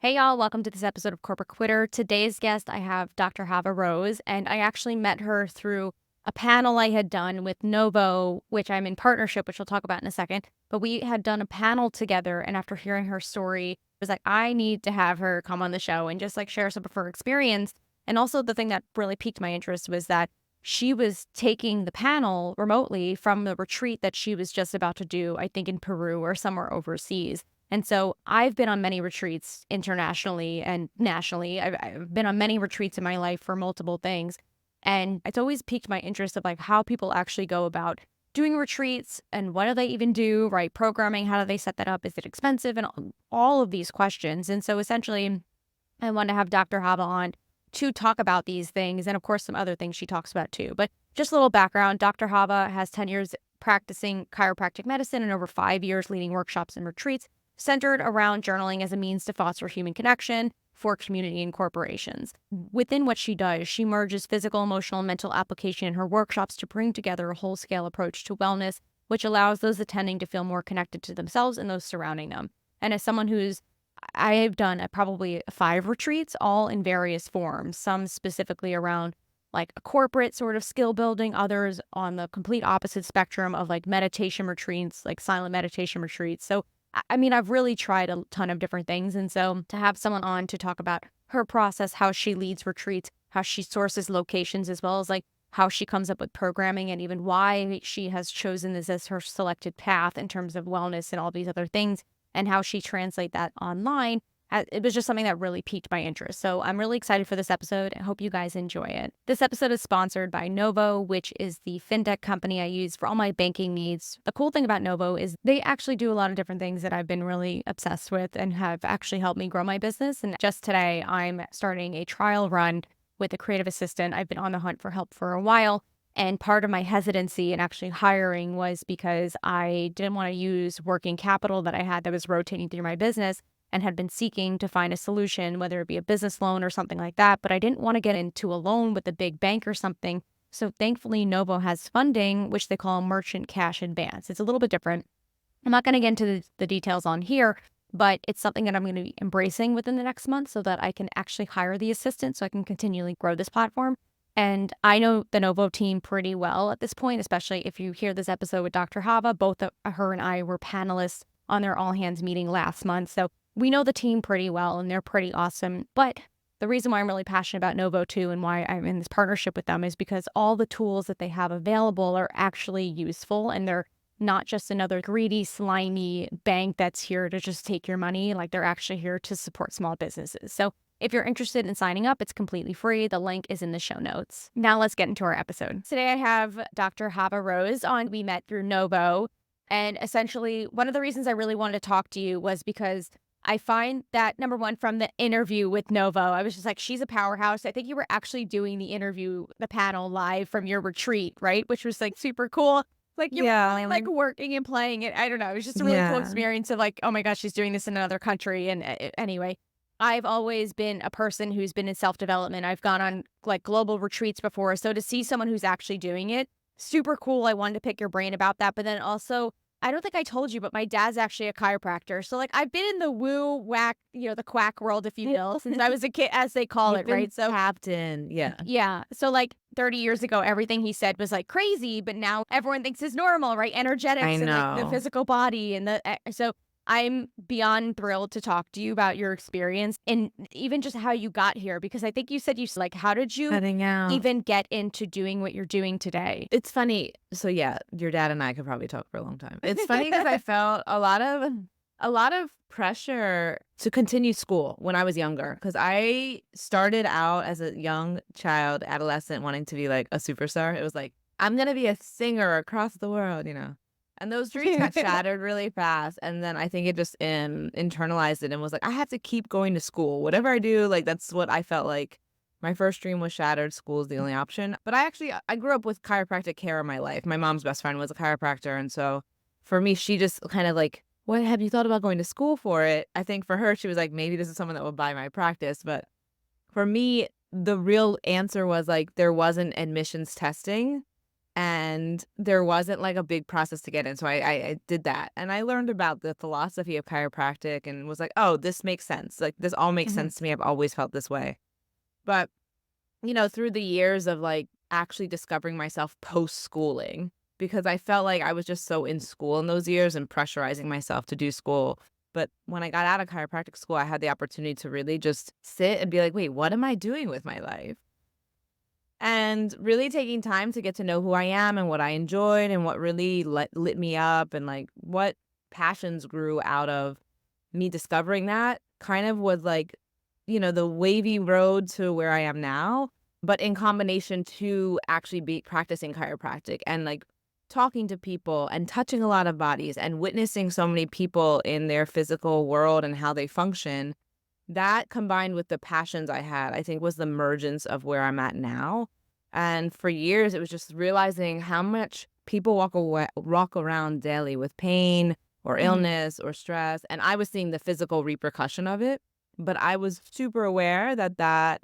Hey y'all, welcome to this episode of Corporate Quitter. Today's guest, I have Dr. Hava Rose, and I actually met her through a panel I had done with Novo, which I'm in partnership, which we'll talk about in a second. But we had done a panel together, and after hearing her story, I was like, I need to have her come on the show and just like share some of her experience. And also, the thing that really piqued my interest was that she was taking the panel remotely from the retreat that she was just about to do, I think in Peru or somewhere overseas. And so I've been on many retreats internationally and nationally. I've been on many retreats in my life for multiple things. And it's always piqued my interest of like how people actually go about doing retreats and what do they even do, right? Programming, how do they set that up? Is it expensive? And all of these questions. And so essentially, I want to have Dr. Hava on to talk about these things and, of course, some other things she talks about too. But just a little background, Dr. Hava has 10 years practicing chiropractic medicine and over 5 years leading workshops and retreats centered around journaling as a means to foster human connection for community and corporations. Within what she does, she merges physical, emotional, and mental application in her workshops to bring together a whole-scale approach to wellness, which allows those attending to feel more connected to themselves and those surrounding them. And as someone I have done probably 5 retreats, all in various forms, some specifically around like a corporate sort of skill building, others on the complete opposite spectrum of like meditation retreats, like silent meditation retreats. So I mean, I've really tried a ton of different things. And so to have someone on to talk about her process, how she leads retreats, how she sources locations, as well as like how she comes up with programming and even why she has chosen this as her selected path in terms of wellness and all these other things and how she translate that online. It was just something that really piqued my interest. So I'm really excited for this episode. I hope you guys enjoy it. This episode is sponsored by Novo, which is the fintech company I use for all my banking needs. The cool thing about Novo is they actually do a lot of different things that I've been really obsessed with and have actually helped me grow my business. And just today, I'm starting a trial run with a creative assistant. I've been on the hunt for help for a while. And part of my hesitancy in actually hiring was because I didn't want to use working capital that I had that was rotating through my business and had been seeking to find a solution, whether it be a business loan or something like that. But I didn't want to get into a loan with a big bank or something. So thankfully, Novo has funding, which they call merchant cash advance. It's a little bit different. I'm not going to get into the details on here, but it's something that I'm going to be embracing within the next month so that I can actually hire the assistant so I can continually grow this platform. And I know the Novo team pretty well at this point, especially if you hear this episode with Dr. Hava. Both her and I were panelists on their all hands meeting last month. So we know the team pretty well and they're pretty awesome. But the reason why I'm really passionate about Novo too and why I'm in this partnership with them is because all the tools that they have available are actually useful and they're not just another greedy, slimy bank that's here to just take your money. Like they're actually here to support small businesses. So if you're interested in signing up, it's completely free. The link is in the show notes. Now let's get into our episode. Today I have Dr. Hava Rose on. We met through Novo. And essentially, one of the reasons I really wanted to talk to you was because I find that, number one, from the interview with Novo, I was just like, she's a powerhouse. I think you were actually doing the interview, the panel live from your retreat, right? Which was like super cool. Like you Yeah, were like working and playing it. I don't know. It was just a really cool yeah. experience of like, oh my gosh, she's doing this in another country. And anyway, I've always been a person who's been in self-development. I've gone on like global retreats before. So to see someone who's actually doing it, super cool. I wanted to pick your brain about that. But then also, I don't think I told you, but my dad's actually a chiropractor. So like I've been in the woo whack, the quack world, if you will, since I was a kid, as they call You've it, been right? So tapped in, yeah. yeah. So like 30 years ago, everything he said was like crazy, but now everyone thinks is normal, right? I Energetics and like the know. physical body and so I'm beyond thrilled to talk to you about your experience and even just how you got here, because I think you said like, how did you Cutting out. even get into doing what you're doing today? It's funny. So yeah, your dad and I could probably talk for a long time. It's funny because I felt a lot of pressure to continue school when I was younger. Because I started out as a young child, adolescent, wanting to be like a superstar. It was like, I'm gonna be a singer across the world. And those dreams got shattered really fast. And then I think it just internalized it and was like, I have to keep going to school. Whatever I do, like that's what I felt like. My first dream was shattered. School is the only option. But I grew up with chiropractic care in my life. My mom's best friend was a chiropractor. And so for me, she just kind of like, what have you thought about going to school for it? I think for her, she was like, maybe this is someone that will buy my practice. But for me, the real answer was like, there wasn't admissions testing. and there wasn't like a big process to get in. So I did that, and I learned about the philosophy of chiropractic and was like, oh, this makes sense. Like this all makes Mhm. sense to me. I've always felt this way. But through the years of like actually discovering myself post schooling, because I felt like I was just so in school in those years and pressurizing myself to do school. But when I got out of chiropractic school, I had the opportunity to really just sit and be like, wait, what am I doing with my life? And really taking time to get to know who I am and what I enjoyed and what really lit me up and like what passions grew out of me discovering that kind of was like, the wavy road to where I am now, but in combination to actually be practicing chiropractic and like talking to people and touching a lot of bodies and witnessing so many people in their physical world and how they function. That combined with the passions I had, I think was the mergence of where I'm at now. And for years, it was just realizing how much people walk around daily with pain or Mhm. illness or stress. And I was seeing the physical repercussion of it. But I was super aware that that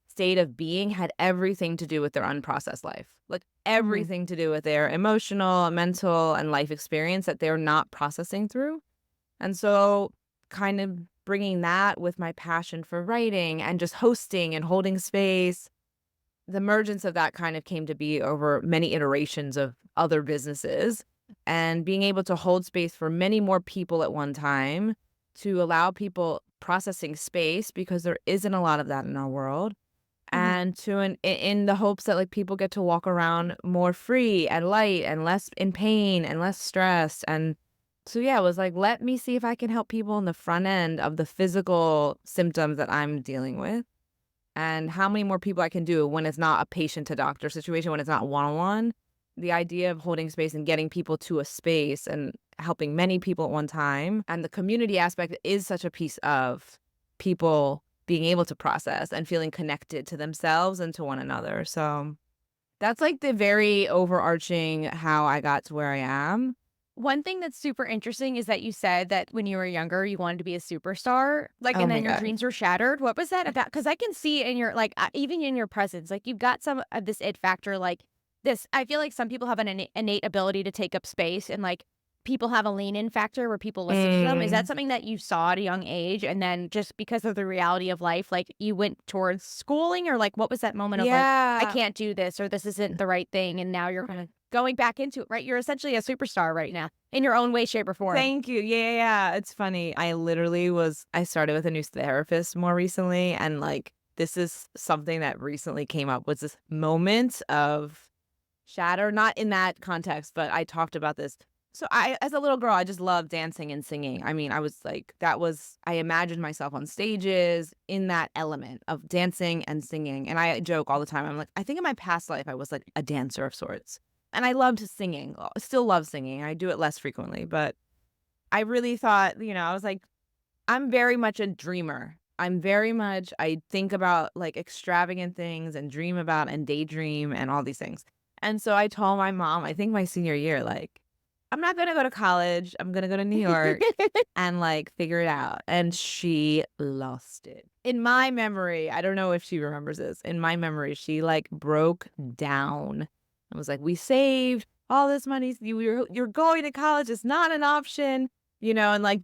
state of being had everything to do with their unprocessed life, like Mhm. everything to do with their emotional, mental, and life experience that they're not processing through. And so, kind of bringing that with my passion for writing and just hosting and holding space, the emergence of that kind of came to be over many iterations of other businesses and being able to hold space for many more people at one time to allow people processing space because there isn't a lot of that in our world Mhm. and to in the hopes that like people get to walk around more free and light and less in pain and less stressed. And so yeah, it was like, let me see if I can help people in the front end of the physical symptoms that I'm dealing with and how many more people I can do when it's not a patient to doctor situation, when it's not one-on-one. The idea of holding space and getting people to a space and helping many people at one time, and the community aspect is such a piece of people being able to process and feeling connected to themselves and to one another. So that's like the very overarching how I got to where I am. One thing that's super interesting is that you said that when you were younger, you wanted to be a superstar, like, Oh and my then your God. dreams were shattered. What was that about? Because I can see in your, like, even in your presence, like, you've got some of this it factor, like this. I feel like some people have an innate ability to take up space, and like people have a lean in factor where people listen to them. Is that Mm. something that you saw at a young age? And then just because of the reality of life, like you went towards schooling, or like what was that moment of like, I Yeah. can't do this, or this isn't the right thing. And now you're kind of going back into it, right? You're essentially a superstar right now in your own way, shape, or form. Thank you. Yeah, yeah, yeah. It's funny. I started with a new therapist more recently, and like this is something that recently came up was this moment of shatter, not in that context, but I talked about this. So as a little girl, I just loved dancing and singing. I mean, I was like, I imagined myself on stages in that element of dancing and singing. And I joke all the time. I'm like, I think in my past life, I was like a dancer of sorts. And I loved singing, still love singing. I do it less frequently, but I really thought, I was like, I'm very much a dreamer. I think about like extravagant things and dream about and daydream and all these things. And so I told my mom, I think my senior year, like, I'm not going to go to college. I'm going to go to New York and like figure it out. And she lost it. In my memory, I don't know if she remembers this. In my memory, she like broke down and was like, we saved all this money. You're going to college. It's not an option. And like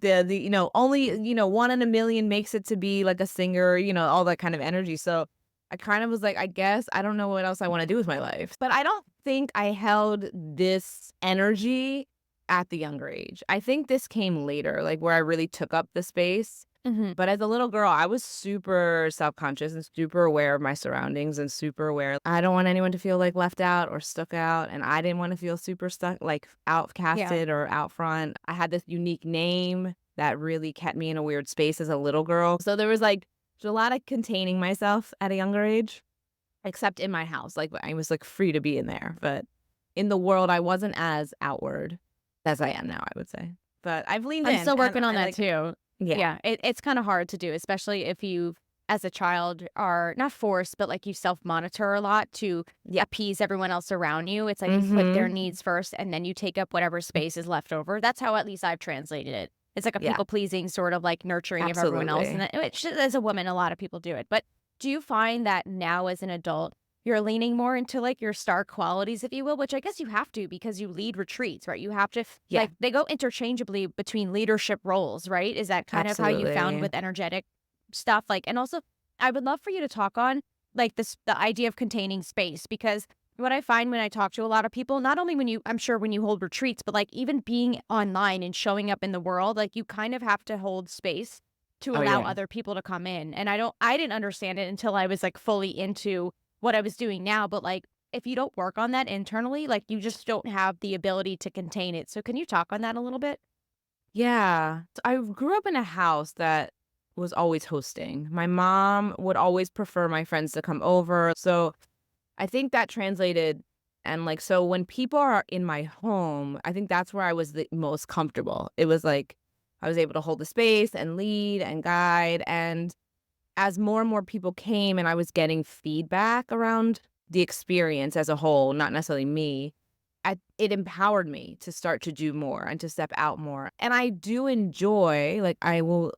only, one in a million makes it to be like a singer, all that kind of energy. So I kind of was like, I guess I don't know what else I want to do with my life. But I don't think I held this energy at the younger age. I think this came later, like where I really took up the space. Mhm. But as a little girl, I was super self-conscious and super aware of my surroundings and super aware. I don't want anyone to feel like left out or stuck out. And I didn't want to feel super stuck, like Yeah. outcasted or out front. I had this unique name that really kept me in a weird space as a little girl. So there's a lot of containing myself at a younger age, except in my house. Like I was like free to be in there. But in the world, I wasn't as outward as I am now, I would say. But I've leaned I'm in still and working on I that like, too. yeah. Yeah, it's kinda hard to do, especially if you, as a child, are not forced, but, like, you self-monitor a lot to Yeah. appease everyone else around you. It's like you put their Mhm. needs first, and then you take up whatever space is left over. That's how at least I've translated it. It's like a Yeah, people-pleasing sort of, like, nurturing of everyone else, and absolutely. that which as a woman, a lot of people do it. But do you find that now as an adult, you're leaning more into, like, your star qualities, if you will, which I guess you have to because you lead retreats, right? You have to Yeah, like, they go interchangeably between leadership roles, right? Is that kind of how you found absolutely. with energetic stuff? Like and also, I would love for you to talk on, like, this the idea of containing space because what I find when I talk to a lot of people, not only when you I'm sure when you hold retreats, but, like, even being online and showing up in the world, like, you kind of have to hold space to Oh, allow yeah. other people to come in, and I didn't understand it until I was, like, fully into what I was doing now, but, like, if you don't work on that internally, like, you just don't have the ability to contain it. So can you talk on that a little bit? Yeah. So I grew up in a house that was always hosting. My mom would always prefer my friends to come over. So I think that translated and like so when people are in my home, I think that's where I was the most comfortable. It was like I was able to hold the space and lead and guide. And as more and more people came and I was getting feedback around the experience as a whole, not necessarily me, it empowered me to start to do more and to step out more. And I do enjoy, like, I will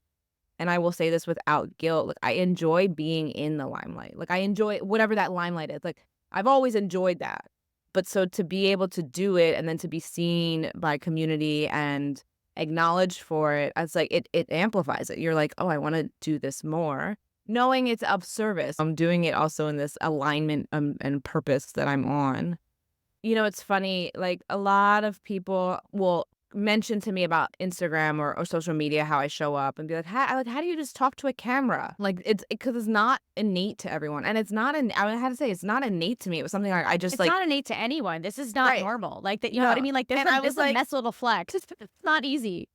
say this without guilt, like, I enjoy being in the limelight. Like, I enjoy whatever that limelight is. Like, I've always enjoyed that. But so to be able to do it and then to be seen by community and acknowledged for it, it's like it amplifies it. You're like, "Oh, I wanna do this more." Knowing it's of service. I'm doing it also in this alignment, and purpose that I'm on. It's funny, like, a lot of people will mention to me about Instagram or social media, how I show up and be like, how do you just talk to a camera?" Like, because it's not innate to everyone, and it's not an I had to say, it's not innate to me. It was something like I just, It's like. not innate to anyone. This is not Right. normal. Like that, you know what I No, mean? Like and I this was is a like mess little flex. It's not easy.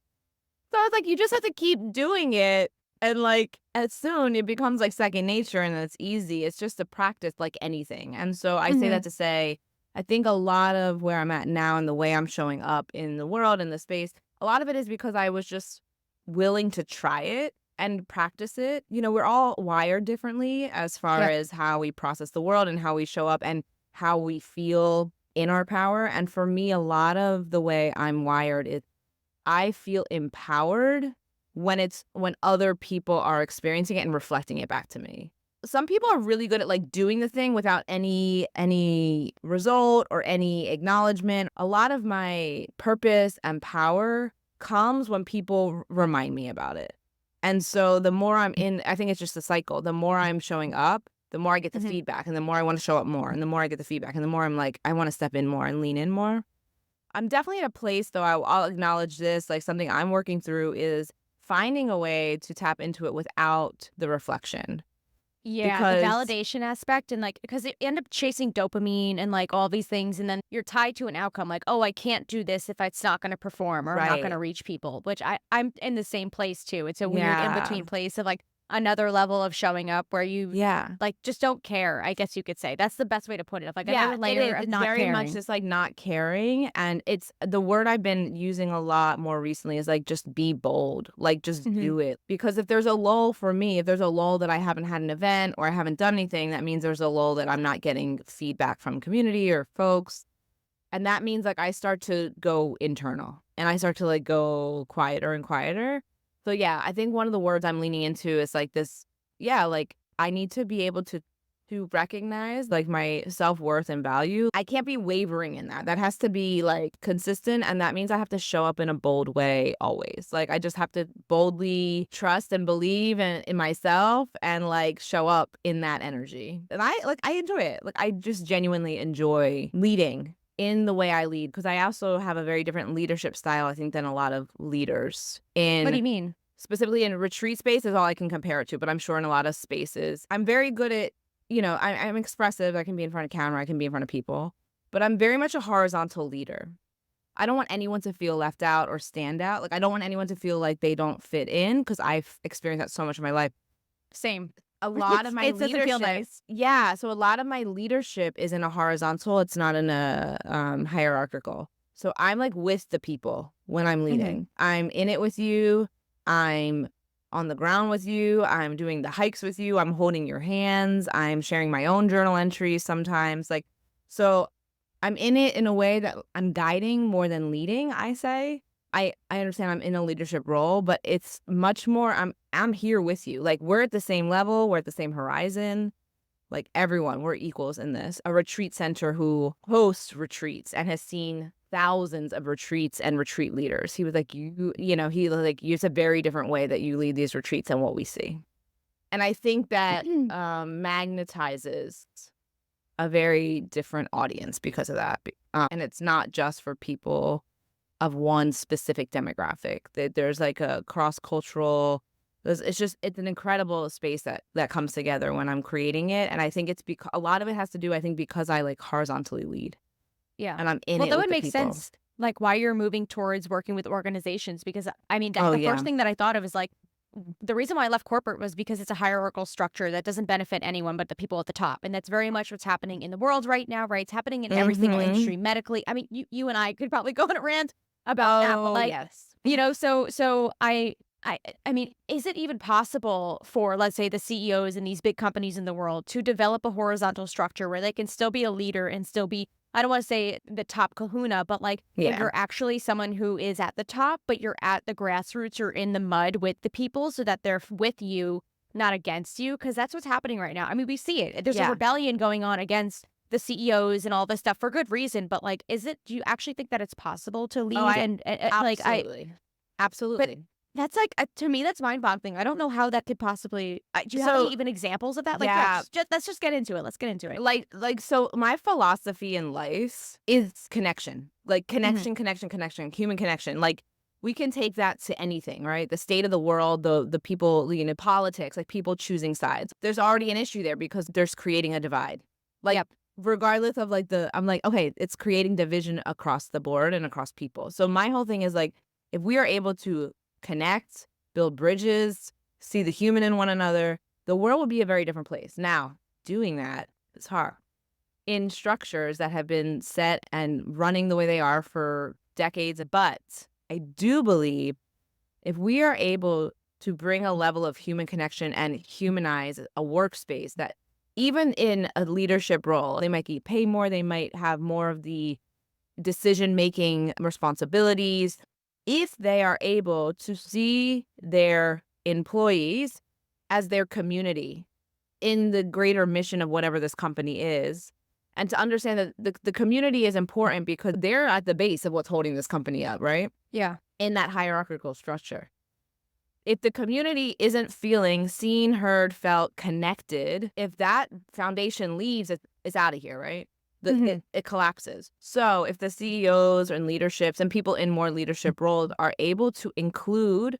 so I was like, "You just have to keep doing it," and, like, as soon it becomes, like, second nature and it's easy. It's just a practice like anything, and so I say that Mhm. to say, I think a lot of where I'm at now and the way I'm showing up in the world, in the space, a lot of it is because I was just willing to try it and practice it. We're all wired differently as far Yep. as how we process the world and how we show up and how we feel in our power, and for me, a lot of the way I'm wired is I feel empowered when other people are experiencing it and reflecting it back to me. Some people are really good at, like, doing the thing without any result or any acknowledgement. A lot of my purpose and power comes when people remind me about it. And so the more I'm in I think it's just a cycle. The more I'm showing up, the more I get the Mhm. feedback, and the more I wanna show up more, and the more I get the feedback, and the more I'm like, I wanna step in more and lean in more. I'm definitely at a place, though, I'll acknowledge this, like, something I'm working through is finding a way to tap into it without the reflection, Yeah, the because. validation aspect and like because you end up chasing dopamine and like all these things, and then you're tied to an outcome like, oh, I can't do this if it's not going to perform or I'm not going to Right. reach people, which I'm in the same place too. It's a weird in Yeah. between place of like another level of showing up where you Yeah. like just don't care. I guess you could say that's the best way to put it. Of like Yeah, another it layer is. of It's not very much caring. just, like, not caring, and it's the word I've been using a lot more recently is, like, just be bold, like, just Hmm. do it, because if there's a lull for me, if there's a lull that I haven't had an event or I haven't done anything, that means there's a lull that I'm not getting feedback from community or folks. And that means, like, I start to go internal, and I start to, like, go quieter and quieter. So, yeah, I think one of the words I'm leaning into is, like, this yeah, like, I need to be able to recognize, like, my self-worth and value. I can't be wavering in that. That has to be, like, consistent, and that means I have to show up in a bold way always. Like, I just have to boldly trust and believe in myself and, like, show up in that energy. And I enjoy it. Like, I just genuinely enjoy leading in the way I lead, because I also have a very different leadership style, I think, than a lot of leaders What do in you mean? specifically in retreat space is all I can compare it to, but I'm sure in a lot of spaces, I'm very good at, I'm expressive. I can be in front of camera. I can be in front of people, but I'm very much a horizontal leader. I don't want anyone to feel left out or stand out. Like, I don't want anyone to feel like they don't fit in, because I've experienced that so much in my life. Same. A lot of my It doesn't feel leadership nice. yeah, so a lot of my leadership is in a horizontal, it's not in a, hierarchical. So I'm, like, with the people when I'm Hmm. leading. I'm in it with you, I'm on the ground with you, I'm doing the hikes with you, I'm holding your hands, I'm sharing my own journal entries sometimes, like so I'm in it in a way that I'm guiding more than leading, I say. I understand I'm in a leadership role, but it's much more I'm here with you. Like, we're at the same level, we're at the same horizon. Like everyone, we're equals in this. A retreat center who hosts retreats and has seen thousands of retreats and retreat leaders. He was like, he was like, it's a very different way that you lead these retreats than what we see. And I think that magnetizes a very different audience because of that. And it's not just for people of one specific demographic. There's like a cross-cultural, it's an incredible space that comes together when I'm creating it. And I think it's because a lot of it has to do, I think, because I like horizontally lead Yeah. and I'm in Well, it that with would the make people. sense, like, why you're moving towards working with organizations because, I mean, Oh the first yeah. thing that I thought of is, like, the reason why I left corporate was because it's a hierarchical structure that doesn't benefit anyone but the people at the top, and that's very much what's happening in the world right now, right? It's happening in every single Mm-hmm. industry, medically. I mean, you and I could probably go on a rant about that, but, Oh like, yes. so I mean, is it even possible for, let's say, the CEOs in these big companies in the world to develop a horizontal structure where they can still be a leader and still be, I don't want to say the top kahuna, but like where Yeah. you're actually someone who is at the top, but you're at the grassroots or in the mud with the people so that they're with you, not against you? Because that's what's happening right now. I mean, we see it. There's a Yeah. rebellion going on against the CEOs and all this stuff for good reason. But like, do you actually think that it's possible to Oh, lead? I And like, absolutely. but Absolutely. that's like, to me, that's mind-boggling. I don't know how that could possibly do you have any So even examples of that? Like, yeah, yeah, just let's just get into it. Let's get into it. so my philosophy in life is connection. Like Mhm. connection, human connection. Like we can take that to anything, right? The state of the world, the people, politics, like people choosing sides. There's already an issue there because there's creating a divide. Like Yep. regardless of like I'm like, okay, it's creating division across the board and across people. So my whole thing is like, if we are able to connect, build bridges, see the human in one another, the world would be a very different place. Now, doing that is hard. In structures that have been set and running the way they are for decades, but I do believe if we are able to bring a level of human connection and humanize a workspace that even in a leadership role, they might get paid more, they might have more of the decision-making responsibilities, if they are able to see their employees as their community in the greater mission of whatever this company is, and to understand that the community is important because they're at the base of what's holding this company up, right? Yeah. In that hierarchical structure. If the community isn't feeling seen, heard, felt, connected, if that foundation leaves, it's out of here, right? Mhm. It collapses. So if the CEOs and leaderships and people in more leadership roles are able to include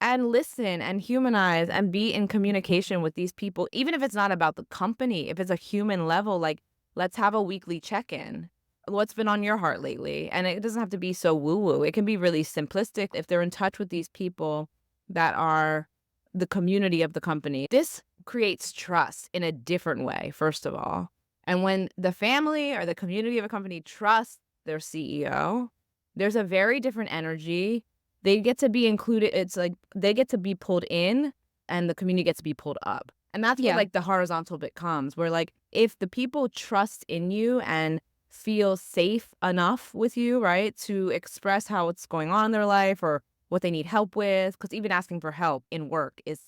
and listen and humanize and be in communication with these people, even if it's not about the company, if it's a human level, like let's have a weekly check-in. What's been on your heart lately? And it doesn't have to be so woo-woo. It can be really simplistic if they're in touch with these people that are the community of the company. This creates trust in a different way, first of all. And when the family or the community of a company trusts their CEO, there's a very different energy. They get to be included. It's like they get to be pulled in and the community gets to be pulled up. And that's where Yeah. like the horizontal bit comes, where like if the people trust in you and feel safe enough with you, right, to express how it's going on in their life or what they need help with, because even asking for help in work is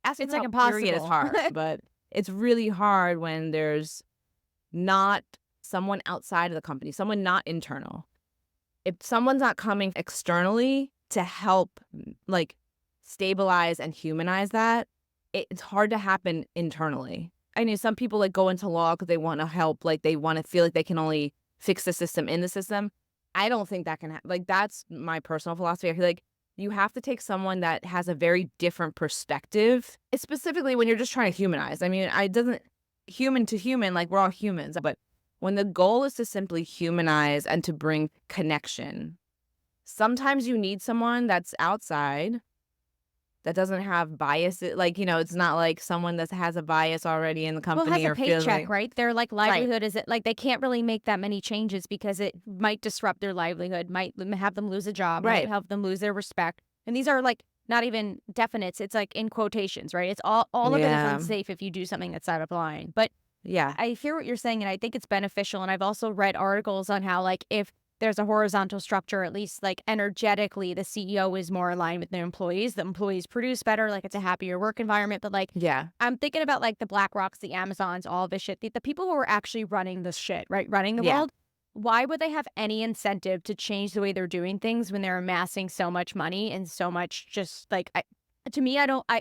asking It's for like help, period, is impossible. hard. But it's really hard when there's not someone outside of the company, someone not internal. If someone's not coming externally to help, like, stabilize and humanize that, it's hard to happen internally. I know some people, like, go into law because they wanna help, like, they wanna feel like they can only fix the system in the system. I don't think that can like, that's my personal philosophy. I feel like you have to take someone that has a very different perspective, specifically when you're just trying to humanize. I mean, I doesn't human to human, like, we're all humans, but when the goal is to simply humanize and to bring connection, sometimes you need someone that's outside that doesn't have bias. Like, it's not like someone that has a bias already in the Well, it has company a or feels paycheck, like right? Their, like, right. livelihood is it like, they can't really make that many changes because it might disrupt their livelihood, might have them lose a job, might Right. have them lose their respect, and these are, like, not even definites, it's, like, in quotations, right? It's all of it is Yeah. unsafe if you do something that's out of line, but Yeah. I hear what you're saying, and I think it's beneficial, and I've also read articles on how, like, if there's a horizontal structure, at least like energetically, the CEO is more aligned with their employees. The employees produce better, like it's a happier work environment. But like, Yeah. I'm thinking about like the BlackRocks, the Amazons, all this shit. The people who are actually running this shit, right? Running the Yeah. world. Why would they have any incentive to change the way they're doing things when they're amassing so much money and so much just like, to me,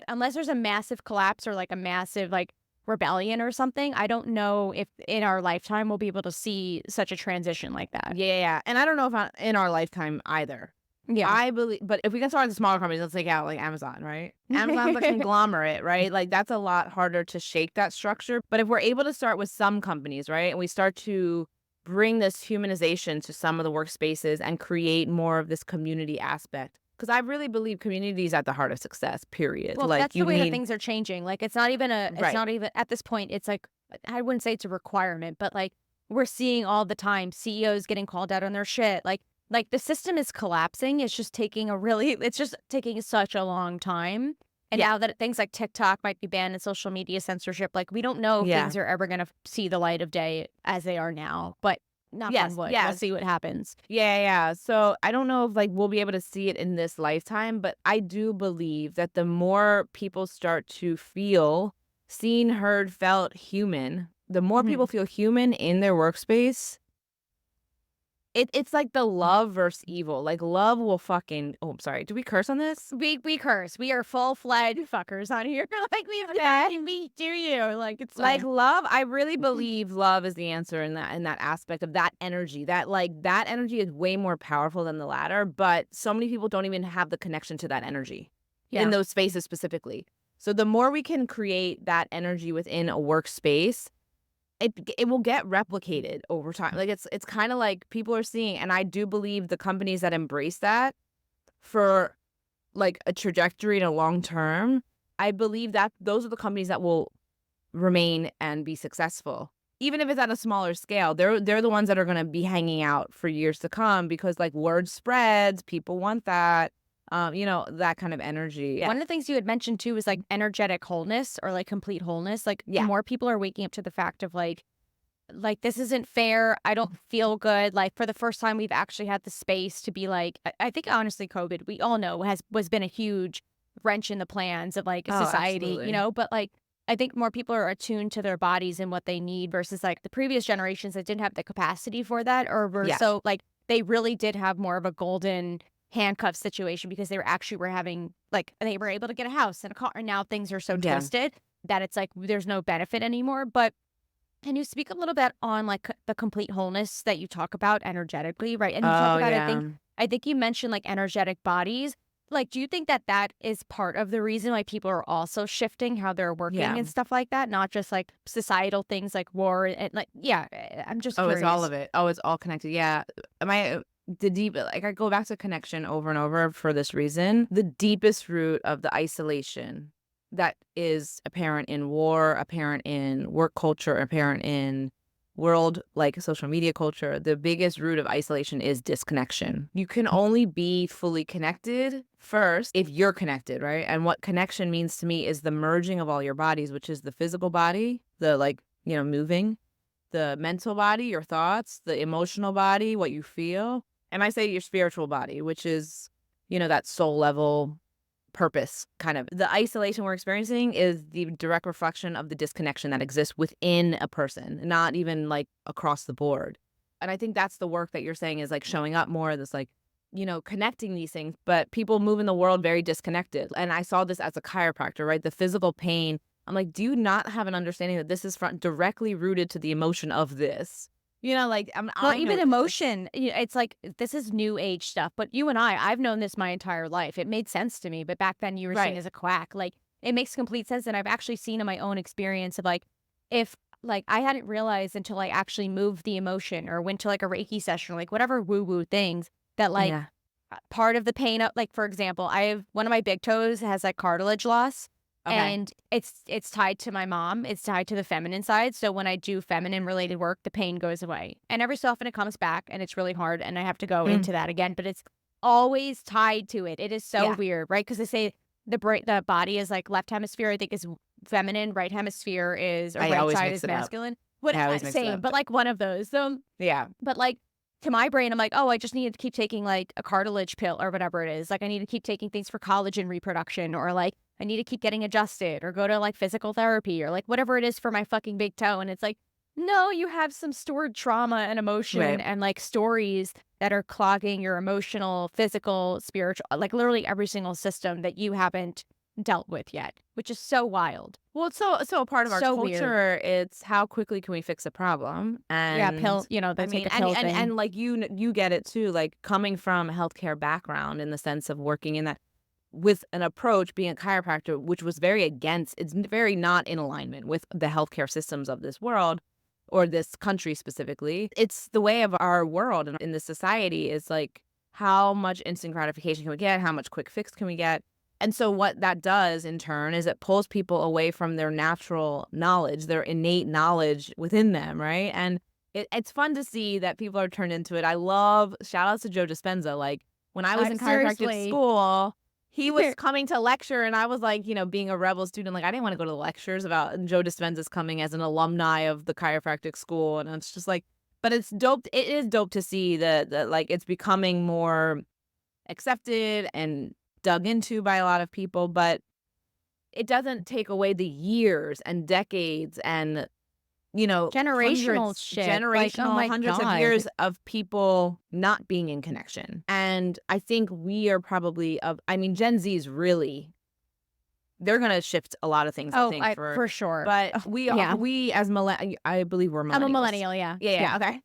unless there's a massive collapse or like a massive like rebellion or something, I don't know if in our lifetime we'll be able to see such a transition like that. Yeah. And I don't know if in our lifetime either. Yeah. I believe, but if we can start with the smaller companies, let's take out like Amazon, right? Amazon's a conglomerate, right? Like that's a lot harder to shake that structure. But if we're able to start with some companies, right, and we start to bring this humanization to some of the workspaces and create more of this community aspect, because I really believe community is at the heart of success. Period. Well, Like that's the you way that need, things are changing. Like it's right? not even at this point, it's like I wouldn't say it's a requirement, but like we're seeing all the time CEOs getting called out on their shit. Like the system is collapsing. It's just taking such a long time. And Yeah. now that things like TikTok might be banned and social media censorship, like we don't know if Yeah. things are ever going to see the light of day as they are now. But knock Yes. on wood, we'll Yes. see what happens. Yeah. So I don't know if like we'll be able to see it in this lifetime, but I do believe that the more people start to feel seen, heard, felt human, the more Mhm. people feel human in their workspace. It's like the love versus evil. Like love will fucking, oh, I'm sorry. Do we curse on this? We curse. We are full-fledged fuckers on here. Like we do you. Like it's Like fine. love, I really believe love is the answer in that aspect of that energy. That energy is way more powerful than the latter, but so many people don't even have the connection to that energy in Yeah. those spaces specifically. So the more we can create that energy within a workspace, it will get replicated over time. Like it's kind of like people are seeing, and I do believe the companies that embrace that for like a trajectory in a long term, I believe that those are the companies that will remain and be successful. Even if it's at a smaller scale, they're the ones that are going to be hanging out for years to come because like word spreads, people want that, that kind of energy. Yeah. One of the things you had mentioned too is like energetic wholeness or like complete wholeness. Like Yeah. more people are waking up to the fact of like this isn't fair. I don't feel good. Like for the first time, we've actually had the space to be like. I think honestly, COVID, we all know was been a huge wrench in the plans of like Oh, society, absolutely. But like I think more people are attuned to their bodies and what they need versus like the previous generations that didn't have the capacity for that or were Yes. so like they really did have more of a golden handcuff situation because they were having like they were able to get a house and a car and now things are so Yeah. twisted that it's like there's no benefit anymore. But can you speak a little bit on like the complete wholeness that you talk about energetically, right? And you talk Oh, about yeah. I think you mentioned like energetic bodies. Like, do you think that that is part of the reason why people are also shifting how they're working Yeah. and stuff like that? Not just like societal things like war and like, yeah, I'm just Oh, curious. it's all of it. Oh, it's all connected. Yeah. The deep, like I go back to connection over and over for this reason. The deepest root of the isolation that is apparent in war, apparent in work culture, apparent in world like social media culture, the biggest root of isolation is disconnection. You can only be fully connected first if you're connected, right? And what connection means to me is the merging of all your bodies, which is the physical body, the moving, the mental body, your thoughts, the emotional body, what you feel, and I say your spiritual body, which is, that soul level purpose kind of. The isolation we're experiencing is the direct reflection of the disconnection that exists within a person, not even like across the board. And I think that's the work that you're saying is like showing up more, this like, connecting these things, but people move in the world very disconnected. And I saw this as a chiropractor, right? The physical pain. I'm like, do you not have an understanding that this is directly rooted to the emotion of this? Well, even emotion, it's like this is new age stuff. But you and I've known this my entire life. It made sense to me. But back then you were seen Right. as a quack. Like it makes complete sense. And I've actually seen in my own experience of like, if like I hadn't realized until I actually moved the emotion or went to like a Reiki session or like whatever woo woo things that like Yeah. part of the pain of like, for example, I have one of my big toes has like cartilage loss. Okay. And it's tied to my mom. It's tied to the feminine side. So when I do feminine related work, the pain goes away. And every so often it comes back and it's really hard and I have to go into that again. But it's always tied to it. It is so Yeah. weird, right? Because they say the body is like left hemisphere, I think is feminine, right hemisphere is or I right always side mix is it up. masculine. What I always mix it same, up. but like one of those. So Yeah. but like to my brain, I'm like, oh, I just need to keep taking like a cartilage pill or whatever it is. Like I need to keep taking things for collagen reproduction, or like I need to keep getting adjusted or go to like physical therapy or like whatever it is for my fucking big toe. And it's like, no, you have some stored trauma and emotion Right. and like stories that are clogging your emotional, physical, spiritual, like literally every single system that you haven't dealt with yet, which is so wild. Well, it's so a part of our So weird. culture, it's how quickly can we fix a problem? Yeah, And pill, I they take mean, the pill thing. and like you get it too, like coming from a healthcare background in the sense of working in that with an approach being a chiropractor, which was very against, very not in alignment with the healthcare systems of this world or this country specifically. It's the way of our world and in the society is like how much instant gratification can we get? How much quick fix can we get? And so what that does in turn is it pulls people away from their natural knowledge, their innate knowledge within them, right? And it's fun to see that people are turned into it. I love shout outs to Joe Dispenza. Like when I was I in chiropractic seriously. school, he was coming to lecture and I was like, being a rebel student, like I didn't want to go to the lectures about and Joe Dispenza's coming as an alumni of the chiropractic school. And it's just like, but it's dope. It is dope to see that like it's becoming more accepted and dug into by a lot of people, but it doesn't take away the years and decades and Generational shit, like, oh my hundreds of god. years of people not being in connection. And I think we are probably I mean, Gen Z is really, they're going to shift a lot of things, I Oh, think, I for sure. but Ugh, yeah. we as I believe we're I'm a millennials. millennial, yeah. Yeah, yeah, Yeah. okay.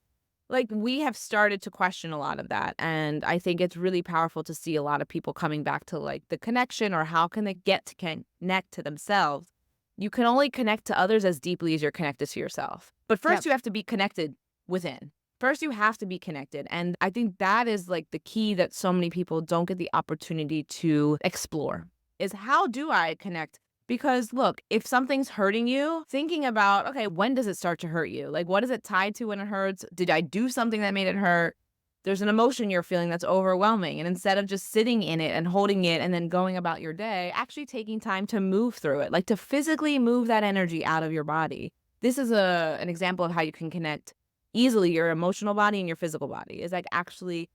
Like we have started to question a lot of that. And I think it's really powerful to see a lot of people coming back to like the connection or how can they get to connect to themselves. You can only connect to others as deeply as you're connected to yourself. But first Yep. you have to be connected within. First you have to be connected. And I think that is like the key that so many people don't get the opportunity to explore is how do I connect? Because look, if something's hurting you, thinking about, okay, when does it start to hurt you? Like, what is it tied to when it hurts? Did I do something that made it hurt? There's an emotion you're feeling that's overwhelming. And instead of just sitting in it and holding it and then going about your day, actually taking time to move through it, like to physically move that energy out of your body. This is an example of how you can connect easily your emotional body and your physical body is like actually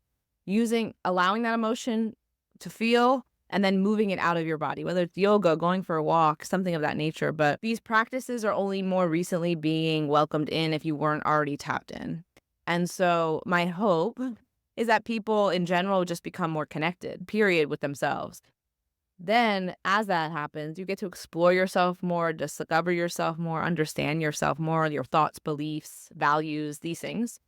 allowing that emotion to feel and then moving it out of your body, whether it's yoga, going for a walk, something of that nature. But these practices are only more recently being welcomed in if you weren't already tapped in. And so my hope is that people in general just become more connected, period, with themselves. Then as that happens, you get to explore yourself more, discover yourself more, understand yourself more, your thoughts, beliefs, values, these things.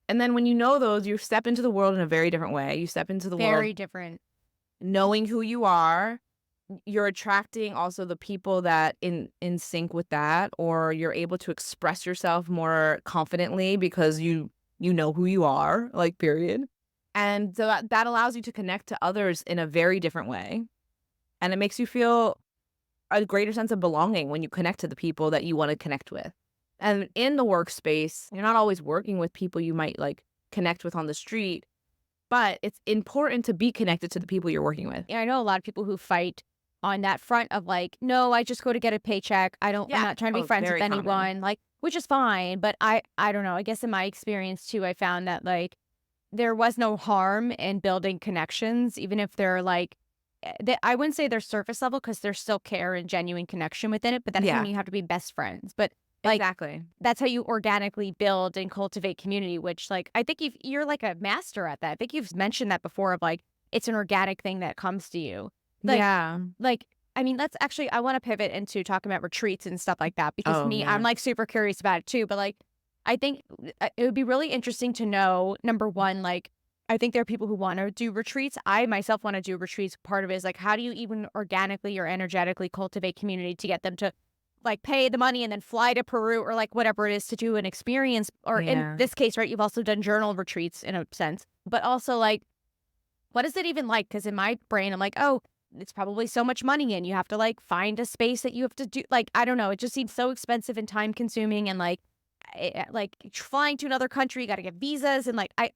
And then when you know those, you step into the world in a very different way. You step into the world Very different. knowing who you are. You're attracting also the people that in sync with that, or you're able to express yourself more confidently because you know who you are, like period. And so that allows you to connect to others in a very different way. And it makes you feel a greater sense of belonging when you connect to the people that you want to connect with. And in the workspace, you're not always working with people you might like connect with on the street, but it's important to be connected to the people you're working with. Yeah, I know a lot of people who fight on that front of like, no, I just go to get a paycheck. I'm Yeah. not trying to be Oh, friends with very common. anyone, like, which is fine. But I don't know. I guess in my experience too, I found that like there was no harm in building connections, even if they're like, I wouldn't say they're surface level because there's still care and genuine connection within it. But that doesn't Yeah, mean you have to be best friends. But like, exactly. that's how you organically build and cultivate community, which like I think you're like a master at that. I think you've mentioned that before of like it's an organic thing that comes to you. Like Yeah. like I mean, let's actually I want to pivot into talking about retreats and stuff like that because Oh, me, I'm yeah. like super curious about it too. But like I think it would be really interesting to know, number one, like I think there are people who want to do retreats. I myself want to do retreats. Part of it is like, how do you even organically or energetically cultivate community to get them to like pay the money and then fly to Peru or like whatever it is to do an experience? Or in Yeah. this case, right, you've also done journal retreats in a sense, but also like, what is it even like? Because in my brain, I'm like, oh, it's probably so much money and you have to like find a space that you have to do. Like, I don't know. It just seems so expensive and time consuming and like flying to another country, you got to get visas and like I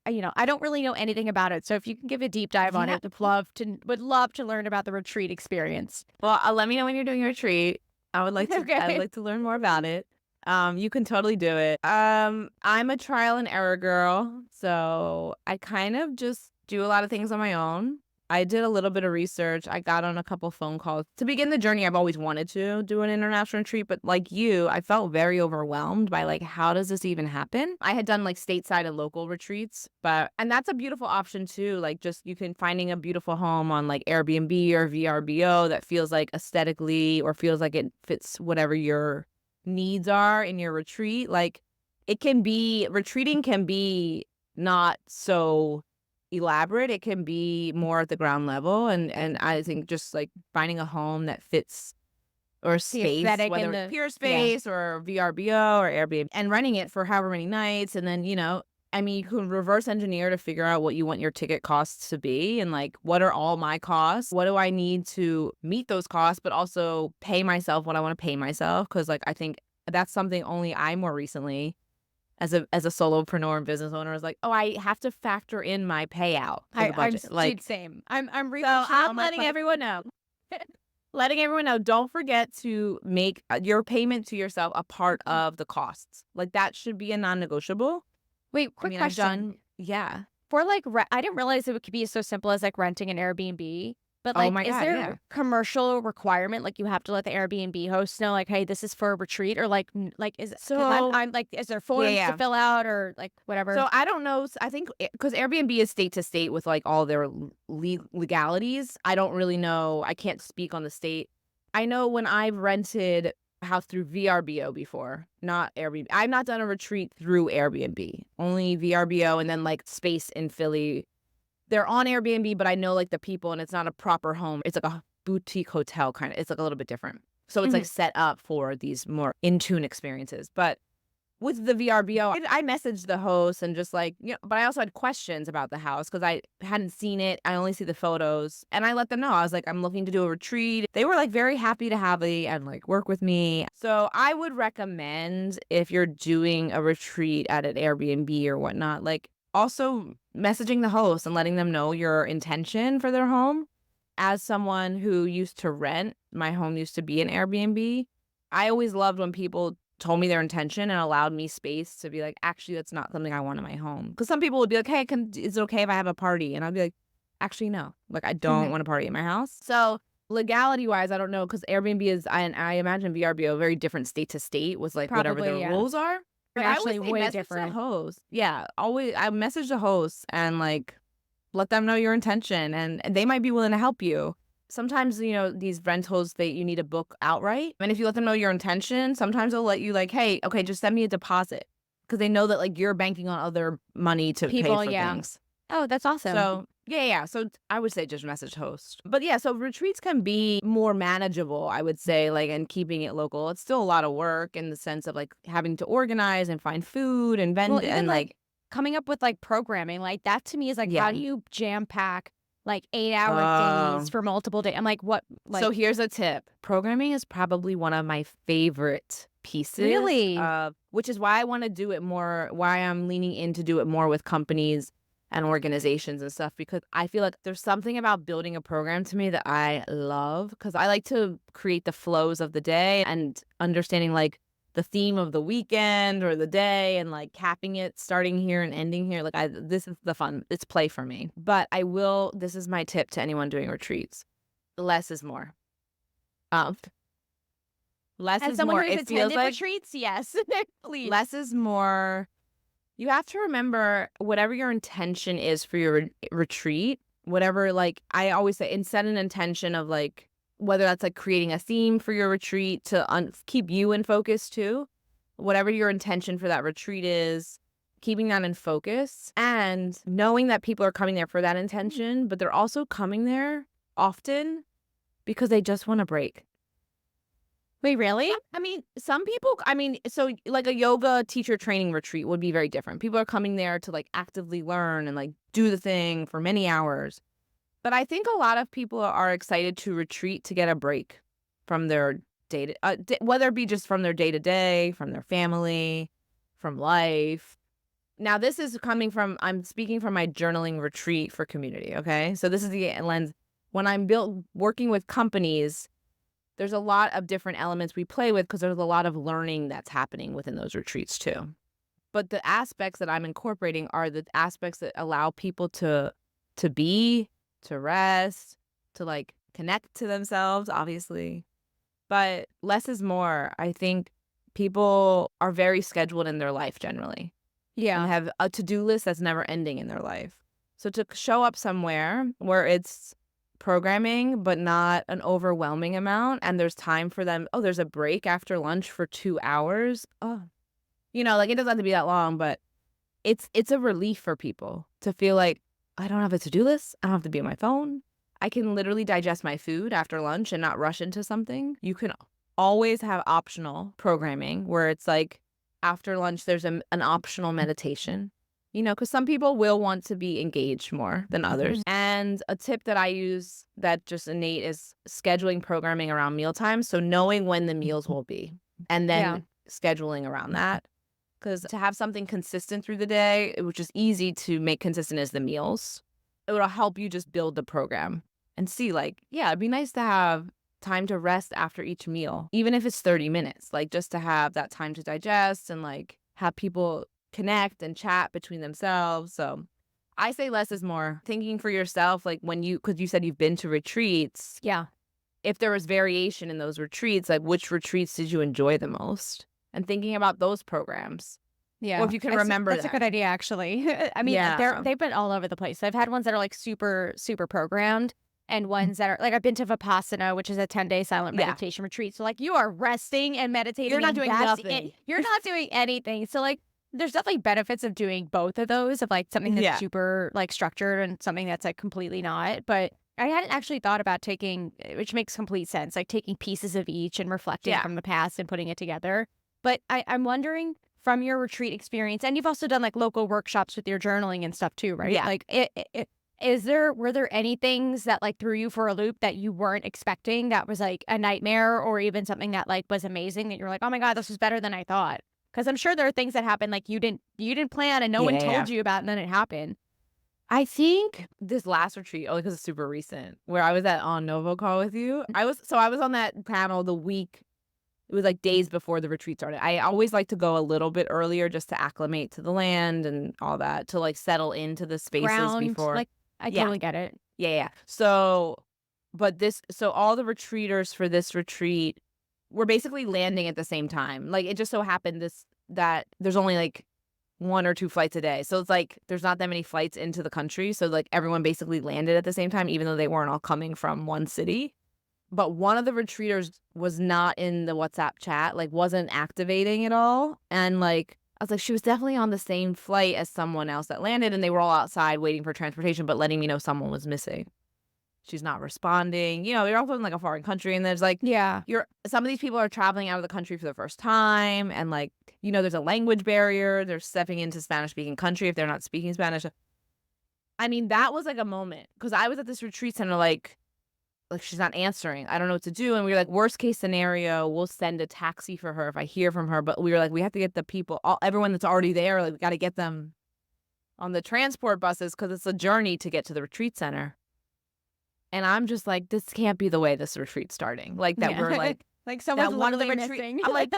don't really know anything about it. So if you can give a deep dive on Yeah. it, would love to learn about the retreat experience. Well, let me know when you're doing your retreat. I would like to Okay. learn more about it. You can totally do it. I'm a trial and error girl, so I kind of just do a lot of things on my own. I did a little bit of research. I got on a couple phone calls. To begin the journey, I've always wanted to do an international retreat, but like you, I felt very overwhelmed by like, how does this even happen? I had done like stateside and local retreats, and that's a beautiful option too. Like just you can finding a beautiful home on like Airbnb or VRBO that feels like aesthetically or feels like it fits whatever your needs are in your retreat. Like retreating can be not so elaborate. It can be more at the ground level. And I think just like finding a home that fits or The space, aesthetic whether and it's the pure yeah. space or VRBO or Airbnb, and renting it for however many nights. And then, I mean, you can reverse engineer to figure out what you want your ticket costs to be and like, what are all my costs? What do I need to meet those costs, but also pay myself what I want to pay myself? Because like, I think that's something only I more recently as a solopreneur and business owner is like, oh, I have to factor in my payout for the I'm budget. Like, dude, same. I'm so refreshing all I'm my letting budget. everyone know. Letting everyone know, don't forget to make your payment to yourself a part of the costs. Like that should be a non-negotiable. Wait, I quick mean, I've question. done, yeah. For like, I didn't realize it could be so simple as like renting an Airbnb. But Oh like, my is God, there yeah. a commercial requirement? Like, you have to let the Airbnb host know, like, hey, this is for a retreat, or like, like, is because So, I'm like, is there yeah, forms to yeah. fill out or like whatever? So I don't know. I think because Airbnb is state to state with like all their legalities. I don't really know. I can't speak on the state. I know when I've rented a house through VRBO before, not Airbnb. I've not done a retreat through Airbnb, only VRBO and then like space in Philly. They're on Airbnb, but I know like the people and it's not a proper home. It's like a boutique hotel kind of. It's like a little bit different. So it's like Mhm. set up for these more in tune experiences. But with the VRBO, I messaged the host and just like, but I also had questions about the house because I hadn't seen it. I only see the photos and I let them know. I was like, I'm looking to do a retreat. They were like very happy to have me and like work with me. So I would recommend if you're doing a retreat at an Airbnb or whatnot, like also messaging the host and letting them know your intention for their home. As someone who used to rent, my home used to be an Airbnb. I always loved when people told me their intention and allowed me space to be like, actually, that's not something I want in my home. Because some people would be like, hey, is it okay if I have a party? And I'd be like, actually, no. Like, I don't want a party in my house. So legality wise, I don't know because Airbnb is, I imagine VRBO, very different state to state with like whatever their Probably, yeah. rules are. But I always Actually, say way message the different. host. Yeah, always I message the host and like let them know your intention and they might be willing to help you. Sometimes, these rentals you need to book outright. And if you let them know your intention, sometimes they'll let you like, hey, okay, just send me a deposit. Because they know that like you're banking on other money to pay People, for yeah. things. Oh, that's awesome. So yeah. So I would say just message host. But yeah, so retreats can be more manageable, I would say, like and keeping it local. It's still a lot of work in the sense of like having to organize and find food and Well, vend even and like like coming up with like programming, like that to me is like, how yeah. do you jam pack like 8-hour days Oh. for multiple days? I'm like, what? So Like, here's a tip. Programming is probably one of my favorite pieces really? of which is why I want to do it more, why I'm leaning in to do it more with companies and organizations and stuff because I feel like there's something about building a program to me that I love because I like to create the flows of the day and understanding like the theme of the weekend or the day and like capping it starting here and ending here like this is the fun, it's play for me. But this is my tip to anyone doing retreats. Less is more. Um, less As is someone more. who's It feels attended like retreats, yes, please. less is more. You have to remember whatever your intention is for your retreat, whatever, like I always say, and set an intention of like, whether that's like creating a theme for your retreat to keep you in focus too, whatever your intention for that retreat is, keeping that in focus and knowing that people are coming there for that intention, but they're also coming there often because they just want a break. Wait, really? I mean, some people, so like a yoga teacher training retreat would be very different. People are coming there to like actively learn and like do the thing for many hours. But I think a lot of people are excited to retreat to get a break from their whether it be just from their day to day, from their family, from life. Now, this is I'm speaking from my journaling retreat for community. Okay. So this is the lens when I'm working with companies. there's a lot of different elements we play with because there's a lot of learning that's happening within those retreats too. But the aspects that I'm incorporating are the aspects that allow people to be, to rest, to like connect to themselves, obviously. But less is more. I think people are very scheduled in their life generally and Yeah. have a to-do list that's never ending in their life. So to show up somewhere where it's programming but not an overwhelming amount and there's time for them, oh, there's a break after lunch for 2 hours. Oh, like it doesn't have to be that long, but it's a relief for people to feel like I don't have a to-do list. I don't have to be on my phone. I can literally digest my food after lunch and not rush into something. You can always have optional programming where it's like after lunch, there's an optional meditation, because some people will want to be engaged more than others. And a tip that I use that just innate is scheduling programming around mealtime. So knowing when the meals will be and Yeah. then scheduling around that. Because to have something consistent through the day, which is easy to make consistent as the meals, it will help you just build the program and see like, yeah, it'd be nice to have time to rest after each meal, even if it's 30 minutes, like just to have that time to digest and like have people connect and chat between themselves. So I say less is more. Thinking for yourself, like because you said you've been to retreats, Yeah. if there was variation in those retreats, like which retreats did you enjoy the most? And thinking about those programs. Or Yeah. if you can remember That's a that. good idea, actually. I mean, Yeah. they've been all over the place. I've had ones that are like super, super programmed and ones that are like I've been to Vipassana, which is a 10-day silent Yeah. meditation retreat. So like you are resting and meditating. You're not and doing that's nothing. it. You're not doing anything. So like there's definitely benefits of doing both of those, of like something that's Yeah. super like structured and something that's like completely not. But I hadn't actually thought about taking, which makes complete sense, like taking pieces of each and reflecting Yeah. from the past and putting it together. But I'm wondering from your retreat experience, and you've also done like local workshops with your journaling and stuff too, right? Yeah. Like, were there any things that like threw you for a loop that you weren't expecting that was like a nightmare, or even something that like was amazing that you're like, oh my God, this was better than I thought? Because I'm sure there are things that happen like you didn't plan and no one Yeah. told you about, and then it happened. I think this last retreat, only because it's super recent, where I was at on Novo call with you. I was on that panel the week. It was like days before the retreat started. I always like to go a little bit earlier just to acclimate to the land and all that, to like settle into the spaces Ground, before. like I Yeah. totally get it. Yeah. So all the retreaters for this retreat were basically landing at the same time. Like it just so happened that there's only like 1 or 2 flights a day. So it's like there's not that many flights into the country. So like everyone basically landed at the same time, even though they weren't all coming from one city. But one of the retreaters was not in the WhatsApp chat, like wasn't activating at all. And like I was like, she was definitely on the same flight as someone else that landed, and they were all outside waiting for transportation, but letting me know someone was missing. She's not responding. You're also in like a foreign country, and there's like Yeah. some of these people are traveling out of the country for the first time, and like, there's a language barrier. They're stepping into Spanish speaking country if they're not speaking Spanish. I mean, that was like a moment because I was at this retreat center like she's not answering. I don't know what to do. And we were like, worst case scenario, we'll send a taxi for her if I hear from her. But we were like, we have to get the people, everyone that's already there. Like, we got to get them on the transport buses because it's a journey to get to the retreat center. And I'm just like, this can't be the way this retreat's starting. Like that, Yeah. we're like, Like someone's that one of the literally retreat. missing. I'm like,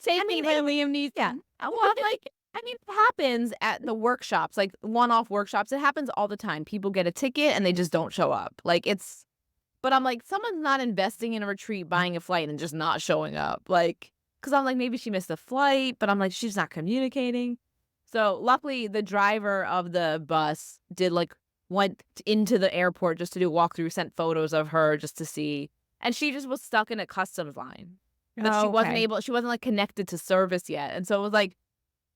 take me to Liam Neeson. yeah. Well, I'm like, I mean, it happens at the workshops, like one-off workshops. It happens all the time. People get a ticket and they just don't show up. But I'm like, someone's not investing in a retreat, buying a flight, and just not showing up. Like, because I'm like, maybe she missed a flight, but I'm like, she's not communicating. So luckily, the driver of the bus went into the airport just to do a walkthrough, sent photos of her just to see. And she just was stuck in a customs line. But she wasn't like connected to service yet. And so it was like,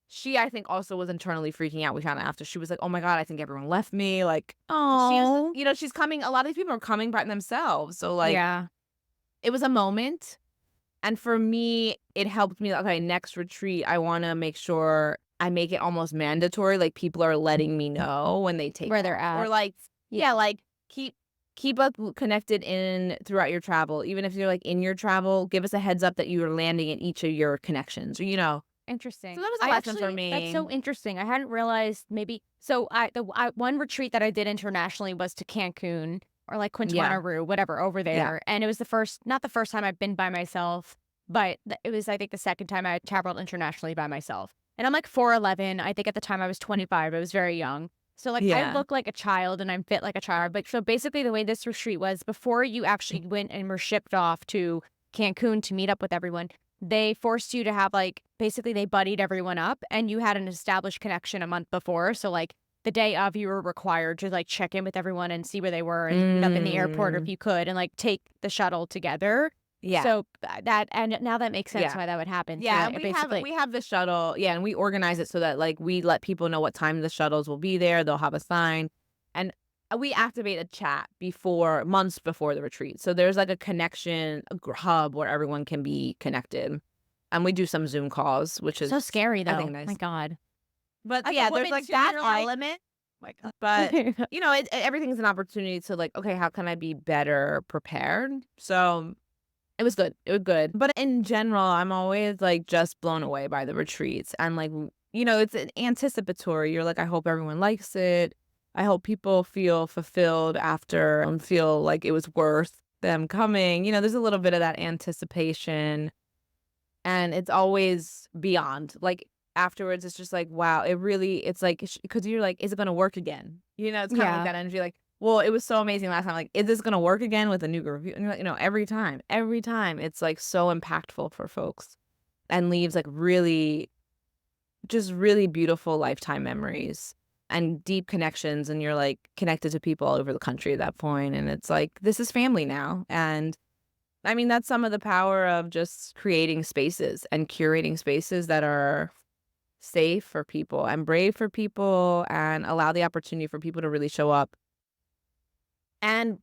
she, I think, also was internally freaking out. We found out after. She was like, oh my God, I think everyone left me. Like, Oh, she's coming. A lot of these people are coming by themselves. So, like, yeah. it was a moment. And for me, it helped me. Okay, next retreat, I want to make sure I make it almost mandatory. Like, people are letting me know when they take Where they're off. at. Or, like, Yeah. like, keep us connected throughout your travel. Even if you're, like, in your travel, give us a heads up that you are landing at each of your connections. Or. Interesting. So that was a lesson for me. That's so interesting. I hadn't realized maybe. So one retreat that I did internationally was to Cancun, or like Yeah. Quintana Roo, whatever, over Yeah. there. And it was not the first time I've been by myself, but it was, I think, the second time I traveled internationally by myself. And I'm like 4'11". I think at the time I was 25. I was very young. So like I Yeah. look like a child and I'm fit like a child. But so basically the way this retreat was, before you actually went and were shipped off to Cancun to meet up with everyone, they forced you to have like, basically they buddied everyone up and you had an established connection a month before. So like the day of, you were required to like check in with everyone and see where they were and meet up in the airport if Mm. you could, and like take the shuttle together. Yeah. So that, and now that makes sense Yeah. why that would happen. So Yeah, that and it we have basically, we have the shuttle. Yeah, and we organize it so that like we let people know what time the shuttles will be there. They'll have a sign, and we activate a chat before months before the retreat. So there's like a connection hub where everyone can be connected, and we do some Zoom calls, which so is scary I think though. My nice. God. But As a yeah, there's woman like too, that you're like, element. my God. But everything's an opportunity to like, okay, how can I be better prepared? So it was good. It was good. But in general, I'm always like just blown away by the retreats. And like, it's an anticipatory. You're like, I hope everyone likes it. I hope people feel fulfilled after and feel like it was worth them coming. There's a little bit of that anticipation. And it's always beyond. Like afterwards, it's just like, wow, it's like, because you're like, is it going to work again? It's kind of like Yeah. that energy. Like, well, it was so amazing last time. Like, is this going to work again with a new group of people? And you're like, every time it's like so impactful for folks and leaves like just really beautiful lifetime memories and deep connections. And you're like connected to people all over the country at that point. And it's like, this is family now. And I mean, that's some of the power of just creating spaces and curating spaces that are safe for people and brave for people and allow the opportunity for people to really show up and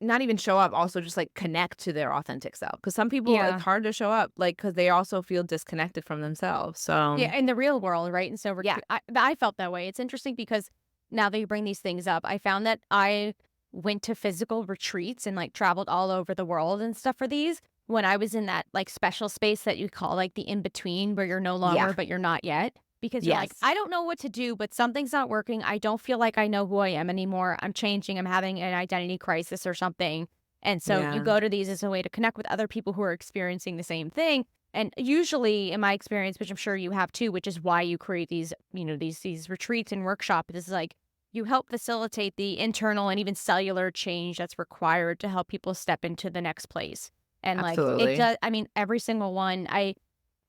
not even show up, also just like connect to their authentic self, because some people it's Yeah. hard to show up like because they also feel disconnected from themselves. So Yeah, in the real world, right? And so yeah. I felt that way. It's interesting because now that you bring these things up, I found that I went to physical retreats and like traveled all over the world and stuff for these when I was in that like special space that you call like the in between, where you're no Yeah. longer, but you're not yet. Because you're like, Yes. I don't know what to do, but something's not working. I don't feel like I know who I am anymore. I'm changing. I'm having an identity crisis or something. And so you Yeah. go to these as a way to connect with other people who are experiencing the same thing. And usually in my experience, which I'm sure you have too, which is why you create these, these retreats and workshops, this is like you help facilitate the internal and even cellular change that's required to help people step into the next place. And like it Absolutely. does, I mean, every single one, I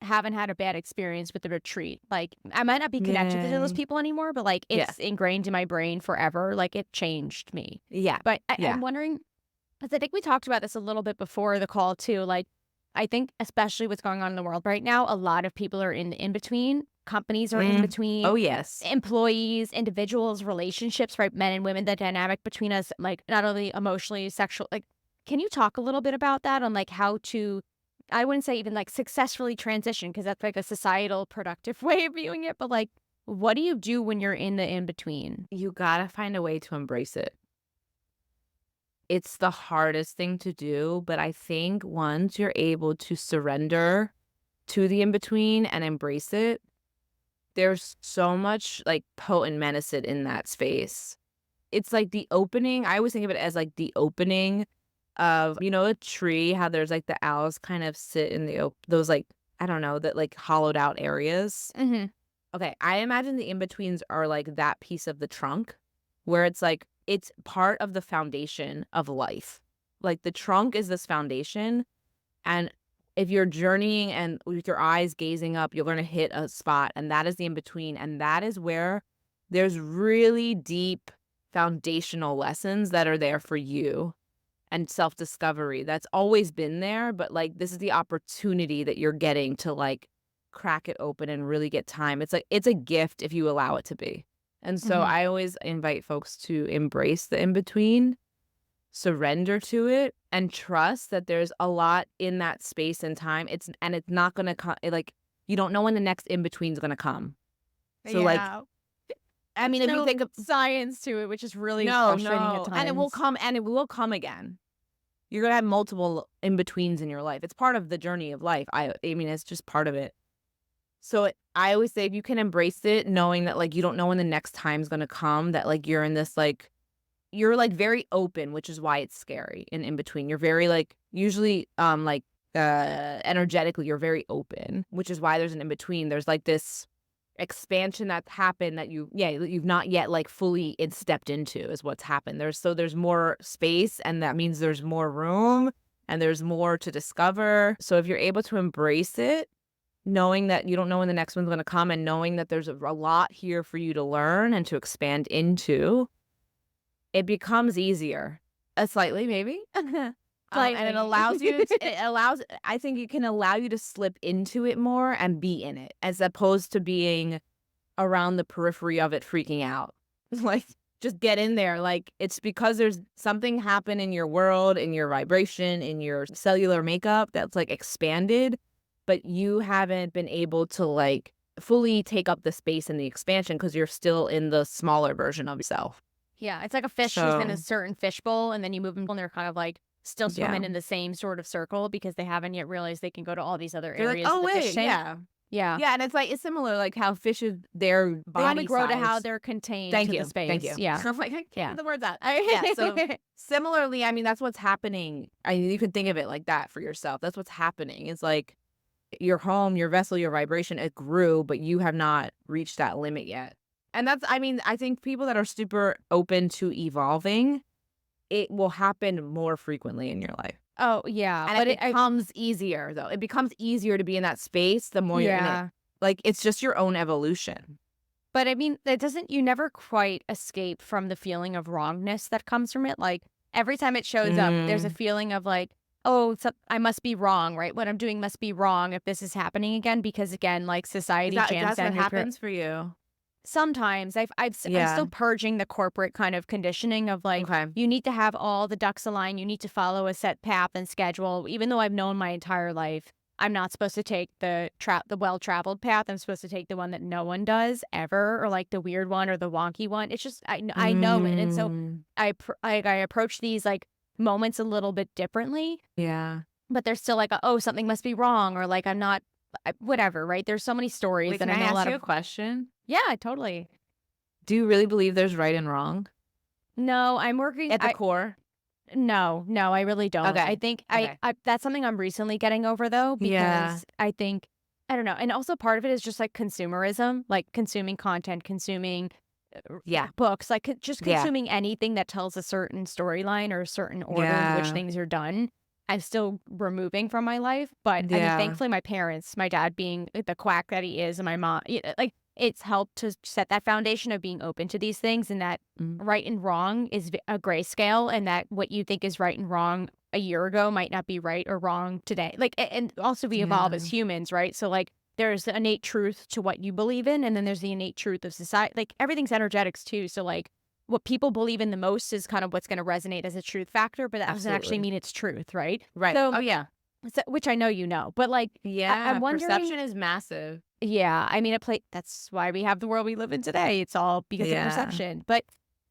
haven't had a bad experience with the retreat. Like I might not be connected to those Yay. people anymore, but like Yeah. it's ingrained in my brain forever. Like it changed me. Yeah. But Yeah. I'm wondering, because I think we talked about this a little bit before the call too. Like, I think especially what's going on in the world right now, a lot of people are in the in between. Companies are in between. Oh yes. Employees, individuals, relationships, right? Men and women, the dynamic between us, like not only emotionally, sexual. Like, can you talk a little bit about that on like how to? I wouldn't say even like successfully transition, because that's like a societal productive way of viewing it. But like, what do you do when you're in the in between? You gotta find a way to embrace it. It's the hardest thing to do, but I think once you're able to surrender to the in between and embrace it, there's so much like potent medicine in that space. It's like the opening. I always think of it as like the opening of, a tree, how there's like the owls kind of sit in those like, I don't know, that like hollowed out areas. Mm-hmm. Okay, I imagine the in-betweens are like that piece of the trunk where it's like it's part of the foundation of life. Like the trunk is this foundation, and if you're journeying and with your eyes gazing up, you're going to hit a spot, and that is the in-between, and that is where there's really deep foundational lessons that are there for you and self-discovery that's always been there, but like this is the opportunity that you're getting to like crack it open and really get time. It's like it's a gift if you allow it to be. And so Mm-hmm. I always invite folks to embrace the in between, surrender to it, and trust that there's a lot in that space and time. It's not going to come, like you don't know when the next in between is going to come. So like Yeah. I mean, if you No think of science to it, which is really no, frustrating at no, and it will times. come again. You're gonna have multiple in betweens in your life. It's part of the journey of life. I mean, it's just part of it. So I always say if you can embrace it, knowing that like you don't know when the next time's gonna come, that like you're in this like you're like very open, which is why it's scary. And in between, you're very like usually like energetically, you're very open, which is why there's an in between. There's like this expansion that's happened that you've not yet like fully stepped into is what's happened. There's more space, and that means there's more room and there's more to discover. So if you're able to embrace it, knowing that you don't know when the next one's going to come, and knowing that there's a lot here for you to learn and to expand into, it becomes easier. Slightly, maybe. And it allows you I think it can allow you to slip into it more and be in it, as opposed to being around the periphery of it freaking out. Like, just get in there. Like, it's because there's something happened in your world, in your vibration, in your cellular makeup that's like expanded, but you haven't been able to like fully take up the space and the expansion because you're still in the smaller version of yourself. Yeah, it's like a fish who's in a So, certain fishbowl, and then you move them, and they're kind of like still yeah. swimming in the same sort of circle because they haven't yet realized they can go to all these other They're like, areas of "Oh, the fish wait, tank. yeah." Yeah. Yeah, and it's similar, like how fishes, their They only body grow to how size. they're contained Thank to the you, thank you. space. Yeah. I'm like, I can't Yeah. get the words out. Yeah, so similarly, I mean, that's what's happening. You can think of it like that for yourself. That's what's happening. It's like your home, your vessel, your vibration, it grew, but you have not reached that limit yet. And that's, I mean, I think people that are super open to evolving, it will happen more frequently in your life. Oh, yeah. And But it becomes easier, though. It becomes easier to be in that space the more you're in it. yeah. Like, it's just your own evolution. But I mean, that doesn't, you never quite escape from the feeling of wrongness that comes from it. Like every time it shows up, there's a Mm. feeling of like, oh, I must be wrong, right? What I'm doing must be wrong if this is happening again, because again, like Is society jams that's what down your throat. happens for you? Sometimes I'm Yeah. still purging the corporate kind of conditioning of like, Okay. you need to have all the ducks aligned. You need to follow a set path and schedule. Even though I've known my entire life, I'm not supposed to take the well-traveled path. I'm supposed to take the one that no one does ever, or like the weird one or the wonky one. It's just, I know it. And so Mm. I approach these like moments a little bit differently, Yeah. but there's still like, oh, something must be wrong, or like I'm not, whatever, right? There's so many stories Wait, that can I I know a ask lot you of. a question? Yeah, totally. Do you really believe there's right and wrong No, I'm working. at the core? No, I really don't. I Okay. think Okay. I that's something I'm recently getting over though, Yeah. because I think, I don't know, and also part of it is just like consumerism, like consuming content, consuming Yeah. books, like just Yeah. consuming anything that tells a certain storyline or a certain order in which Yeah. things are done. I'm still removing from my life, but I mean, Yeah. thankfully, my parents, my dad being the quack that he is, and my mom, like it's helped to set that foundation of being open to these things, and that Mm. right and wrong is a grayscale, and that what you think is right and wrong a year ago might not be right or wrong today. Like, and also we evolve as Yeah. humans, right? So like there's innate truth to what you believe in, and then there's the innate truth of society. Like everything's energetics too. So like what people believe in the most is kind of what's going to resonate as a truth factor, but that doesn't actually Absolutely. mean it's truth, right? Right. So, Oh, yeah. which I know you know, but like Yeah. I'm wondering. Perception is massive. Yeah, I mean, that's why we have the world we live in today. It's all because of Yeah. perception. But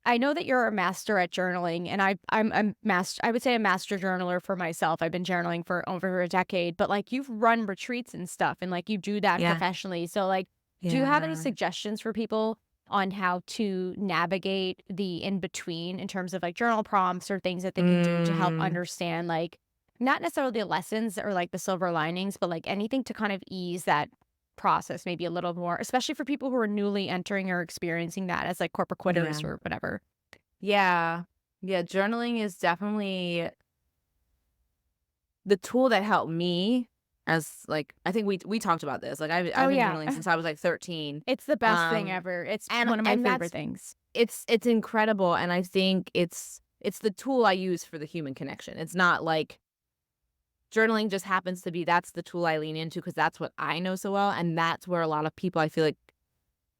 I know that you're a master at journaling, and I'm master. I would say a master journaler for myself. I've been journaling for over a decade, but like you've run retreats and stuff, and like you do that Yeah. professionally. So like, do you have any Yeah. suggestions for people on how to navigate the in between in terms of like journal prompts or things that they can do to help Mm. understand like not necessarily the lessons or like the silver linings, but like anything to kind of ease that process maybe a little more, especially for people who are newly entering or experiencing that as like corporate Yeah. quitters or whatever. Yeah. Yeah. Journaling is definitely the tool that helped me, as like, I think we talked about this. Like, I've Oh been yeah. journaling since I was like 13. It's the best thing Um ever. It's and one of my and favorite that's things. it's incredible, and I think it's the tool I use for the human connection. It's not like journaling just happens to be that's the tool I lean into because that's what I know so well, and that's where a lot of people I feel like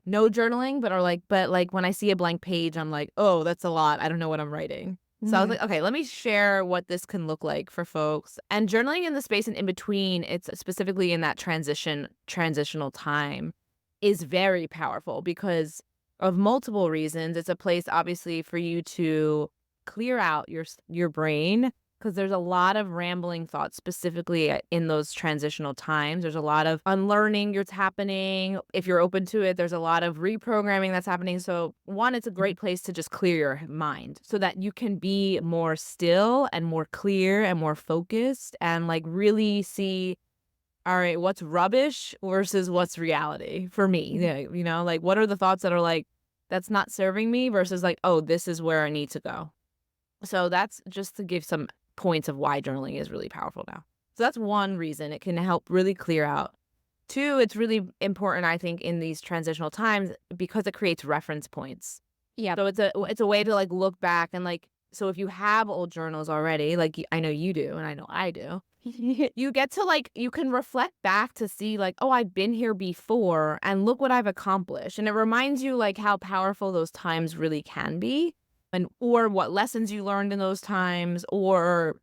know journaling, but are like, but like when I see a blank page, I'm like, oh, that's a lot. I don't know what I'm writing. So I was Mhm. like, okay, let me share what this can look like for folks. And journaling in the space and in between, it's specifically in that transitional time, is very powerful because of multiple reasons. It's a place obviously for you to clear out your brain because there's a lot of rambling thoughts specifically in those transitional times. There's a lot of unlearning that's happening. If you're open to it, there's a lot of reprogramming that's happening. So, one, it's a great place to just clear your mind so that you can be more still and more clear and more focused and like really see, all right, what's rubbish versus what's reality for me. Yeah, like what are the thoughts that are like, that's not serving me versus like, oh, this is where I need to go. So that's just to give some points of why journaling is really powerful now. So that's one reason it can help really clear out. Two, it's really important, I think, in these transitional times because it creates reference points. Yep. So it's a way to like look back and like, so if you have old journals already, like I know you do and I know I do, you get to like, you can reflect back to see like, oh, I've been here before and look what I've accomplished. And it reminds you like how powerful those times really can be and or what lessons you learned in those times or,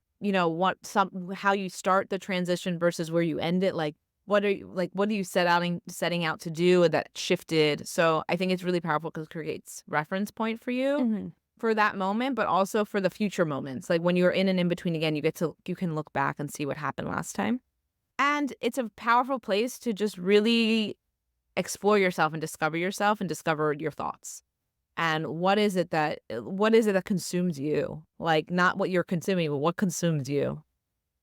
how you start the transition versus where you end it. Like, what are you setting out to do that shifted? So I think it's really powerful because it creates reference point for you Mhm. for that moment, but also for the future moments. Like when you're in and in between again, you can look back and see what happened last time. And it's a powerful place to just really explore yourself and discover your thoughts. And what is it that consumes you? Like not what you're consuming, but what consumes you.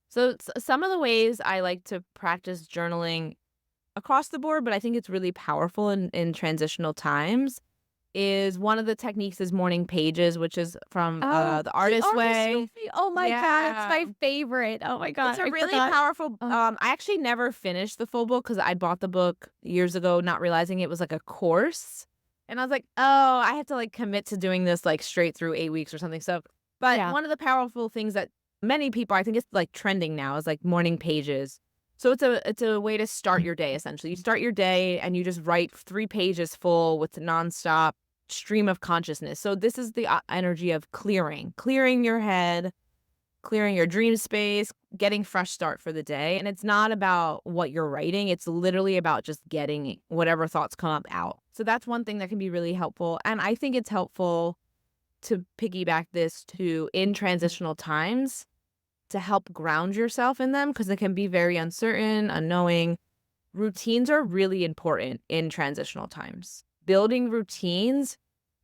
So some of the ways I like to practice journaling across the board, but I think it's really powerful in transitional times is one of the techniques is morning pages, which is from Oh, the the Artist artist Way. movie. Oh my god, it's Yeah. my favorite. Oh my It's god, a I really forgot. powerful Oh, I actually never finished the full book because I bought the book years ago, not realizing it was like a course. And I was like, oh, I have to like commit to doing this like straight through 8 weeks or something. So, but yeah. one of the powerful things that many people, I think it's like trending now is like morning pages. So it's a way to start your day essentially. You start your day and you just write 3 pages full with nonstop stream of consciousness. So this is the energy of clearing your head, clearing your dream space, getting fresh start for the day. And it's not about what you're writing. It's literally about just getting whatever thoughts come up out. So that's one thing that can be really helpful. And I think it's helpful to piggyback this to in transitional times to help ground yourself in them because it can be very uncertain, unknowing. Routines are really important in transitional times. Building routines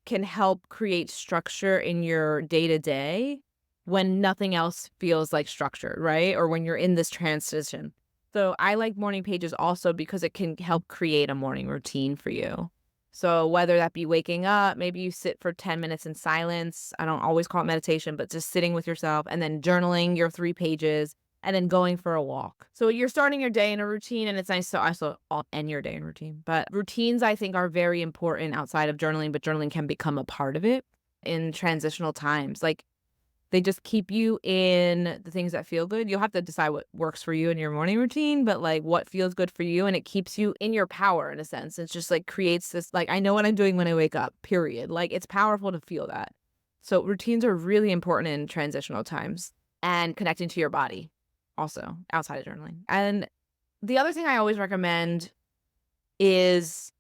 can help create structure in your day to day when nothing else feels like structured, right? Or when you're in this transition. So I like morning pages also because it can help create a morning routine for you. So whether that be waking up, maybe you sit for 10 minutes in silence. I don't always call it meditation, but just sitting with yourself and then journaling your 3 pages and then going for a walk. So you're starting your day in a routine and it's nice to also end your day in routine. But routines I think are very important outside of journaling, but journaling can become a part of it in transitional times. Like they just keep you in the things that feel good. You'll have to decide what works for you in your morning routine, but like what feels good for you and it keeps you in your power in a sense. It's just like creates this like I know what I'm doing when I wake up, period. Like it's powerful to feel that. So routines are really important in transitional times and connecting to your body also outside of journaling. And the other thing I always recommend is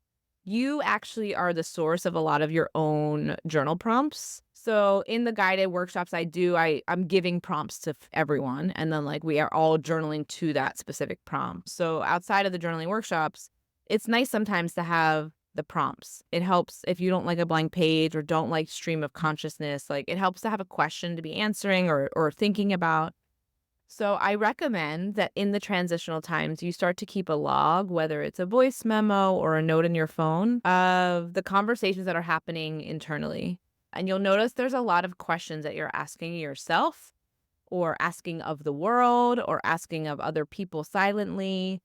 you actually are the source of a lot of your own journal prompts. So in the guided workshops I do, I'm giving prompts to everyone. And then like we are all journaling to that specific prompt. So outside of the journaling workshops, it's nice sometimes to have the prompts. It helps if you don't like a blank page or don't like stream of consciousness, like it helps to have a question to be answering or thinking about. So I recommend that in the transitional times, you start to keep a log, whether it's a voice memo or a note in your phone of the conversations that are happening internally. And you'll notice there's a lot of questions that you're asking yourself or asking of the world or asking of other people silently.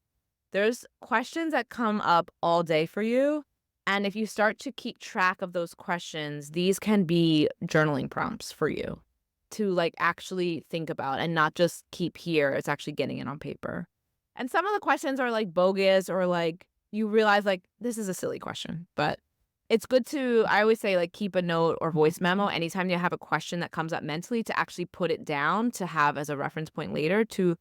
There's questions that come up all day for you. And if you start to keep track of those questions, these can be journaling prompts for you to like actually think about and not just keep here. It's actually getting it on paper. And some of the questions are like bogus or like you realize like this is a silly question, but it's good to, I always say like keep a note or voice memo anytime you have a question that comes up mentally to actually put it down to have as a reference point later to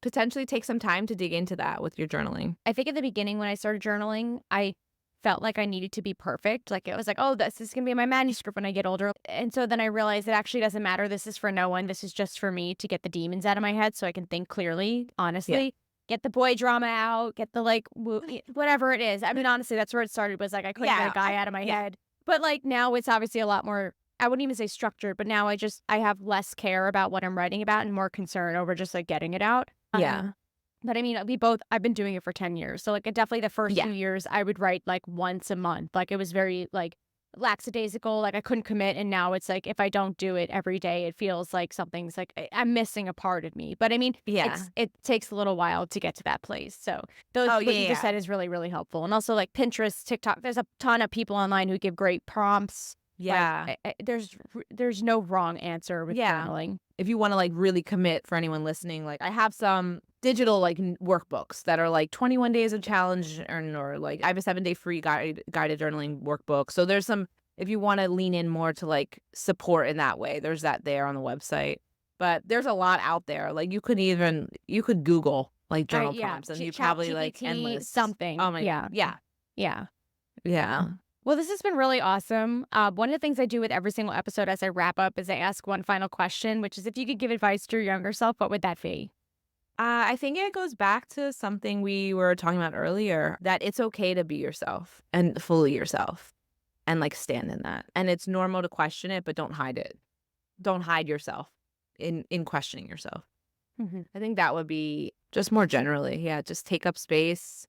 potentially take some time to dig into that with your journaling. I think at the beginning when I started journaling, I felt like I needed to be perfect. Like it was like, oh, this is gonna be my manuscript when I get older. And so then I realized it actually doesn't matter. This is for no one. This is just for me to get the demons out of my head so I can think clearly, Yeah. honestly. Get the boy drama out, get the like whatever it is. I mean, honestly, that's where it started was like I couldn't get a Yeah. guy out of my Yeah. head. But like now it's obviously a lot more I wouldn't even say structured, but now I have less care about what I'm writing about and more concern over just like getting it out. Yeah. But I mean, I've been doing it for 10 years. So, like, definitely the first Yeah. few years, I would write like once a month. Like, it was very like lackadaisical. Like, I couldn't commit. And now it's like, if I don't do it every day, it feels like something's like I'm missing a part of me. But I mean, Yeah. it takes a little while to get to that place. So, Oh, what yeah, you just yeah. said is really, really helpful. And also, like, Pinterest, TikTok, there's a ton of people online who give great prompts. Like, Yeah. there's no wrong answer with Yeah. journaling. If you wanna, like, really commit for anyone listening, like, I have some digital, like, workbooks that are, like, 21 days of challenge or, like, I have a 7-day free guided journaling workbook. So there's some if you wanna lean in more to, like, support in that way, there's that there on the website. But there's a lot out there. Like, you could Google, like, journal Yeah, prompts, and you Chat probably, like, GPT, endless. Oh something. my god. Yeah, Yeah. yeah. Yeah. Well, this has been really awesome. One of the things I do with every single episode as I wrap up is I ask one final question, which is if you could give advice to your younger self, what would that be? I think it goes back to something we were talking about earlier, that it's okay to be yourself and fully yourself and, like, stand in that. And it's normal to question it, but don't hide it. Don't hide yourself in questioning yourself. Mhm. I think that would be just more generally, yeah, just take up space,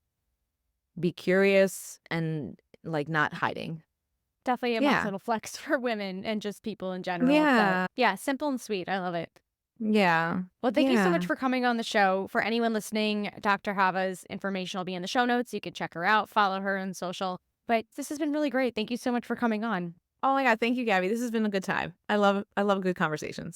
be curious, and, like, not hiding. Definitely a nice Yeah. little flex for women and just people in general. But Yeah. yeah, simple and sweet. I love it. Yeah. Well, thank you so much Yeah. for coming on the show. For anyone listening, Dr. Hava's information will be in the show notes. You can check her out, follow her on social. But this has been really great. Thank you so much for coming on. Oh my god, thank you, Gabby. This has been a good time. I love good conversations.